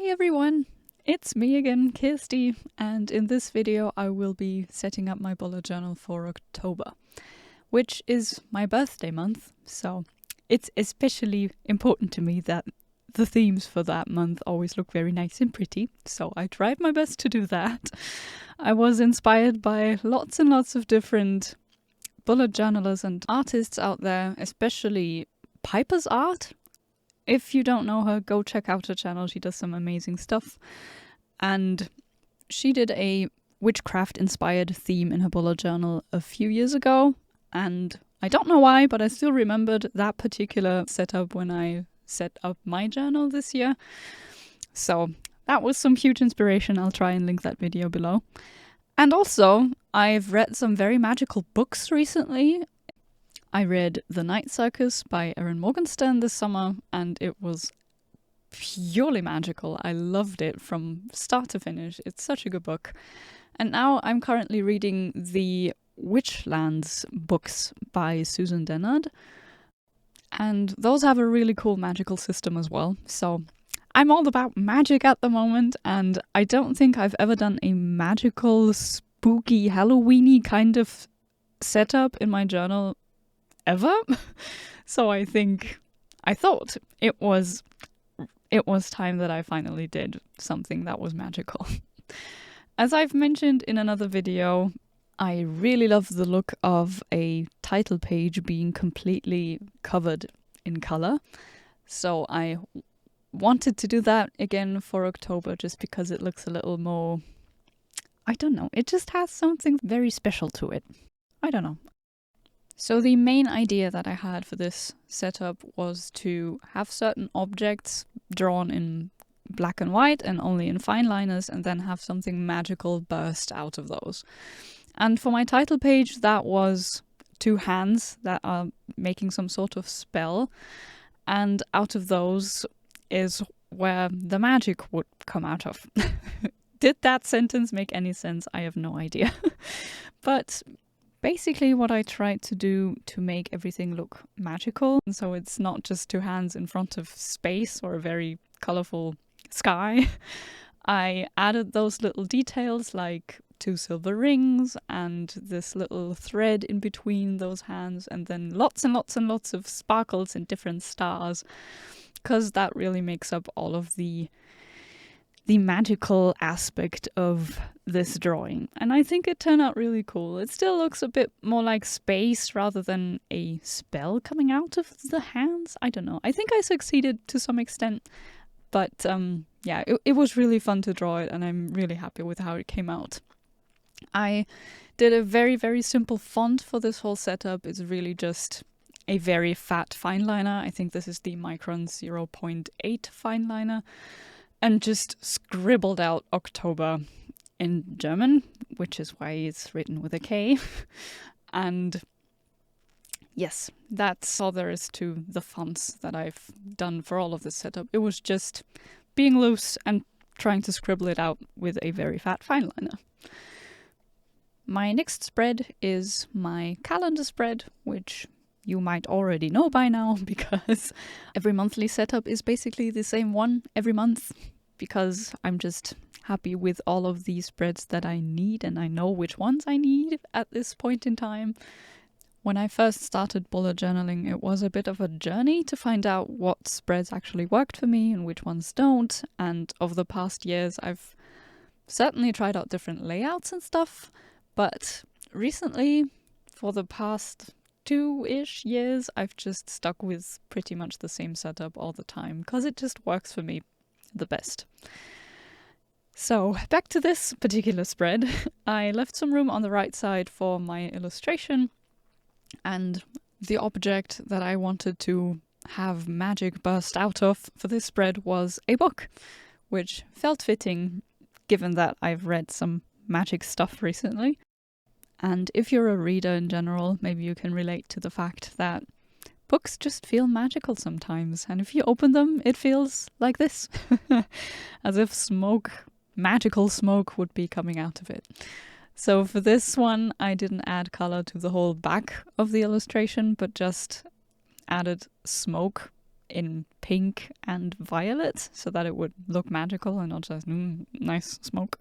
Hi everyone, it's me again, Kirsty, and in this video I will be setting up my bullet journal for October, which is my birthday month, so it's especially important to me that the themes for that month always look very nice and pretty, so I tried my best to do that. I was inspired by lots and lots of different bullet journalers and artists out there, especially Piper's art. If you don't know her, go check out her channel. She does some amazing stuff. And she did a witchcraft inspired theme in her bullet journal a few years ago. And I don't know why, but I still remembered that particular setup when I set up my journal this year. So that was some huge inspiration. I'll try and link that video below. And also, I've read some very magical books recently. I read The Night Circus by Erin Morgenstern this summer, and it was purely magical. I loved it from start to finish. It's such a good book. And now I'm currently reading the Witchlands books by Susan Dennard. And those have a really cool magical system as well. So I'm all about magic at the moment, and I don't think I've ever done a magical, spooky, Halloweeny kind of setup in my journal ever. So I thought it was time that I finally did something that was magical. As I've mentioned in another video, I really love the look of a title page being completely covered in color. So I wanted to do that again for October just because it looks a little more, I don't know, it just has something very special to it. I don't know. So the main idea that I had for this setup was to have certain objects drawn in black and white and only in fine liners, and then have something magical burst out of those. And for my title page, that was two hands that are making some sort of spell, and out of those is where the magic would come out of. Did that sentence make any sense? I have no idea. But basically what I tried to do to make everything look magical, and so it's not just two hands in front of space or a very colorful sky, I added those little details like two silver rings and this little thread in between those hands, and then lots and lots and lots of sparkles and different stars, because that really makes up all of the magical aspect of this drawing. And I think it turned out really cool. It still looks a bit more like space rather than a spell coming out of the hands. I don't know. I think I succeeded to some extent, but yeah, it was really fun to draw it, and I'm really happy with how it came out. I did a very, very simple font for this whole setup. It's really just a very fat fineliner. I think this is the Micron 0.8 fineliner. And just scribbled out October in German, which is why it's written with a K. And yes, that's all there is to the fonts that I've done for all of this setup. It was just being loose and trying to scribble it out with a very fat fineliner. My next spread is my calendar spread, which you might already know by now, because every monthly setup is basically the same one every month, because I'm just happy with all of these spreads that I need, and I know which ones I need at this point in time. When I first started bullet journaling, it was a bit of a journey to find out what spreads actually worked for me and which ones don't, and over the past years I've certainly tried out different layouts and stuff, but recently, for the past 2-ish years, I've just stuck with pretty much the same setup all the time, because it just works for me the best. So back to this particular spread. I left some room on the right side for my illustration, and the object that I wanted to have magic burst out of for this spread was a book, which felt fitting given that I've read some magic stuff recently. And if you're a reader in general, maybe you can relate to the fact that books just feel magical sometimes, and if you open them, it feels like this. As if smoke, magical smoke, would be coming out of it. So for this one, I didn't add color to the whole back of the illustration, but just added smoke in pink and violet so that it would look magical and not just nice smoke.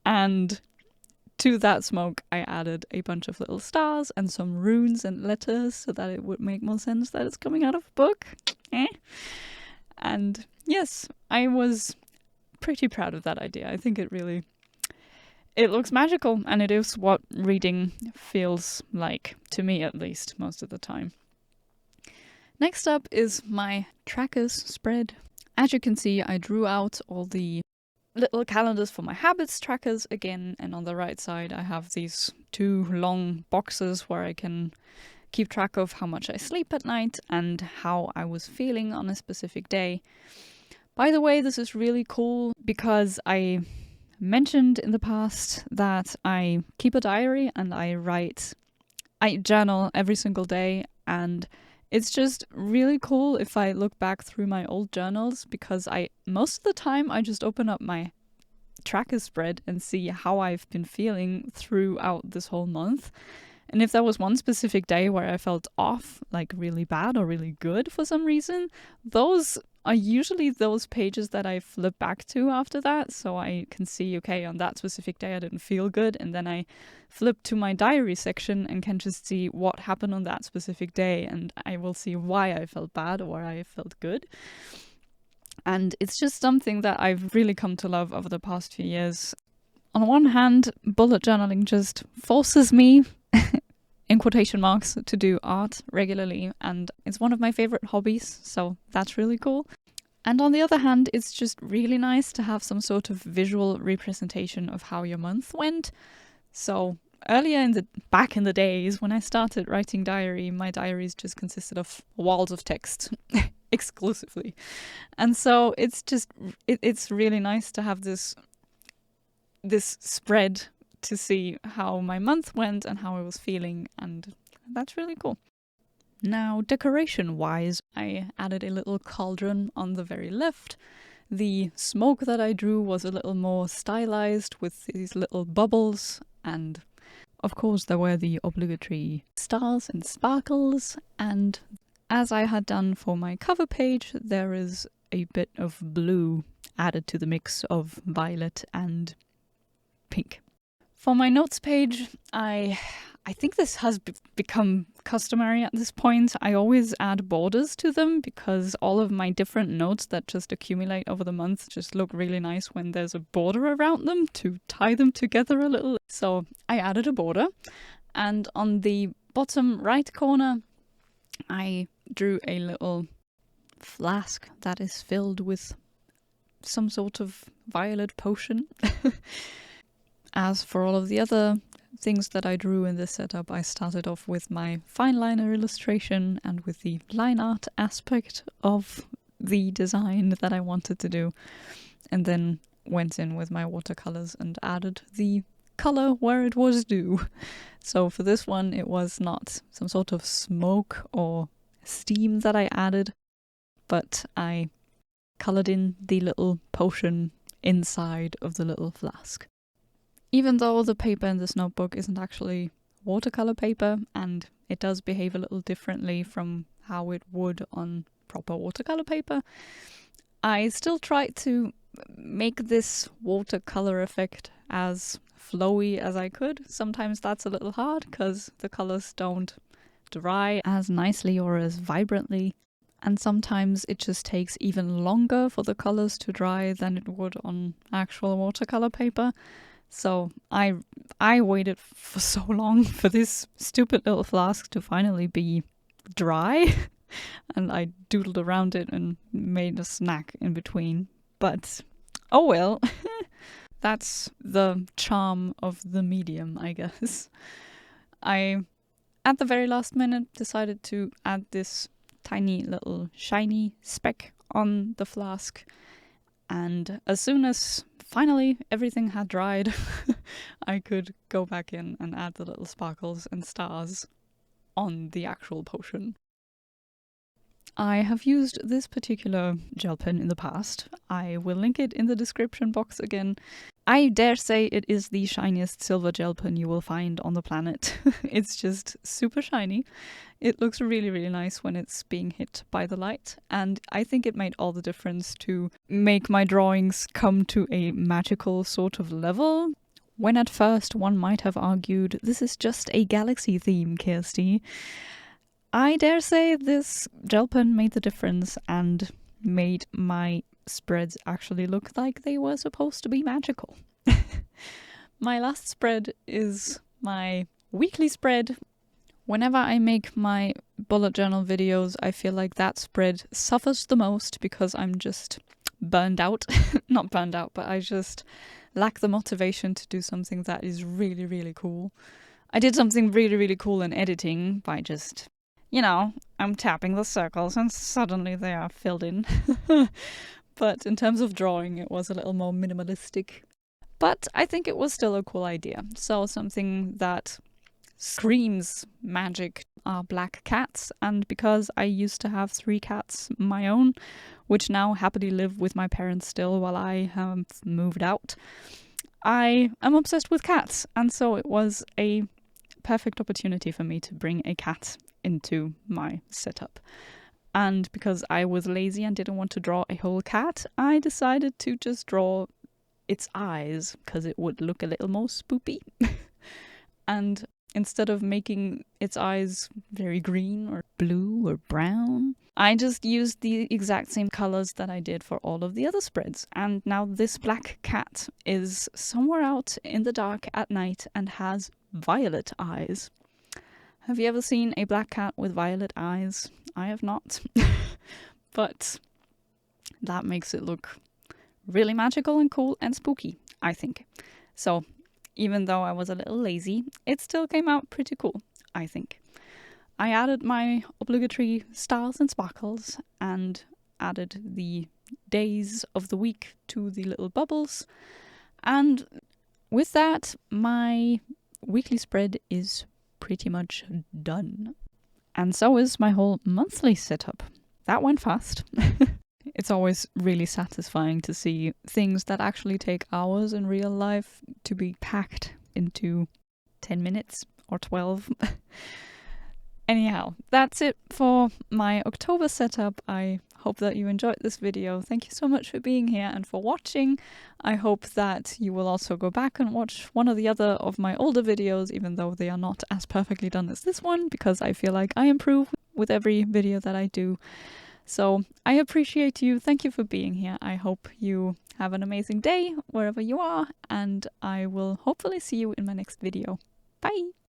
And to that smoke I added a bunch of little stars and some runes and letters so that it would make more sense that it's coming out of a book. And yes, I was pretty proud of that idea. I think it looks magical, and it is what reading feels like, to me at least, most of the time. Next up is my trackers spread. As you can see, I drew out all the little calendars for my habits trackers again, and on the right side I have these 2 long boxes where I can keep track of how much I sleep at night and how I was feeling on a specific day. By the way, this is really cool because I mentioned in the past that I keep a diary and I journal every single day, and it's just really cool if I look back through my old journals, because most of the time I just open up my tracker spread and see how I've been feeling throughout this whole month. And if there was one specific day where I felt off, like really bad or really good for some reason, those are usually those pages that I flip back to after that. So I can see, okay, on that specific day I didn't feel good. And then I flip to my diary section and can just see what happened on that specific day. And I will see why I felt bad or why I felt good. And it's just something that I've really come to love over the past few years. On one hand, bullet journaling just forces me in quotation marks, to do art regularly, and it's one of my favorite hobbies, so that's really cool. And on the other hand, it's just really nice to have some sort of visual representation of how your month went. So back in the days when I started writing diary, my diaries just consisted of walls of text exclusively. And so it's really nice to have this spread to see how my month went and how I was feeling, and that's really cool. Now, decoration-wise, I added a little cauldron on the very left. The smoke that I drew was a little more stylized with these little bubbles, and of course there were the obligatory stars and sparkles, and as I had done for my cover page, there is a bit of blue added to the mix of violet and pink. For my notes page, I think this has become customary at this point. I always add borders to them because all of my different notes that just accumulate over the month just look really nice when there's a border around them to tie them together a little. So I added a border, and on the bottom right corner I drew a little flask that is filled with some sort of violet potion. As for all of the other things that I drew in this setup, I started off with my Fineliner illustration and with the line art aspect of the design that I wanted to do, and then went in with my watercolors and added the color where it was due. So for this one, it was not some sort of smoke or steam that I added, but I colored in the little potion inside of the little flask. Even though the paper in this notebook isn't actually watercolor paper, and it does behave a little differently from how it would on proper watercolor paper, I still try to make this watercolor effect as flowy as I could. Sometimes that's a little hard because the colors don't dry as nicely or as vibrantly, and sometimes it just takes even longer for the colors to dry than it would on actual watercolor paper. So I waited for so long for this stupid little flask to finally be dry, and I doodled around it and made a snack in between. But oh well, that's the charm of the medium, I guess. I, at the very last minute, decided to add this tiny little shiny speck on the flask, and as soon as finally everything had dried, I could go back in and add the little sparkles and stars on the actual potion. I have used this particular gel pen in the past. I will link it in the description box again. I dare say it is the shiniest silver gel pen you will find on the planet. It's just super shiny. It looks really, really nice when it's being hit by the light, and I think it made all the difference to make my drawings come to a magical sort of level. When at first one might have argued, this is just a galaxy theme, Kirsty. I dare say this gel pen made the difference and made my spreads actually look like they were supposed to be magical. My last spread is my weekly spread. Whenever I make my bullet journal videos, I feel like that spread suffers the most because I'm just burned out. Not burned out, but I just lack the motivation to do something that is really, really cool. I did something really, really cool in editing by just, I'm tapping the circles and suddenly they are filled in. But in terms of drawing, it was a little more minimalistic. But I think it was still a cool idea. So something that screams magic are black cats, and because I used to have 3 cats my own, which now happily live with my parents still while I have moved out, I am obsessed with cats, and so it was a perfect opportunity for me to bring a cat into my setup. And because I was lazy and didn't want to draw a whole cat, I decided to just draw its eyes, because it would look a little more spoopy. And instead of making its eyes very green or blue or brown, I just used the exact same colors that I did for all of the other spreads. And now this black cat is somewhere out in the dark at night and has violet eyes. Have you ever seen a black cat with violet eyes? I have not. But that makes it look really magical and cool and spooky, I think. So even though I was a little lazy, it still came out pretty cool, I think. I added my obligatory stars and sparkles and added the days of the week to the little bubbles. And with that, my weekly spread is pretty much done. And so is my whole monthly setup. That went fast. It's always really satisfying to see things that actually take hours in real life to be packed into 10 minutes or 12. Anyhow, that's it for my October setup. I hope that you enjoyed this video. Thank you so much for being here and for watching. I hope that you will also go back and watch one or the other of my older videos, even though they are not as perfectly done as this one, because I feel like I improve with every video that I do. So I appreciate you. Thank you for being here. I hope you have an amazing day wherever you are, and I will hopefully see you in my next video. Bye!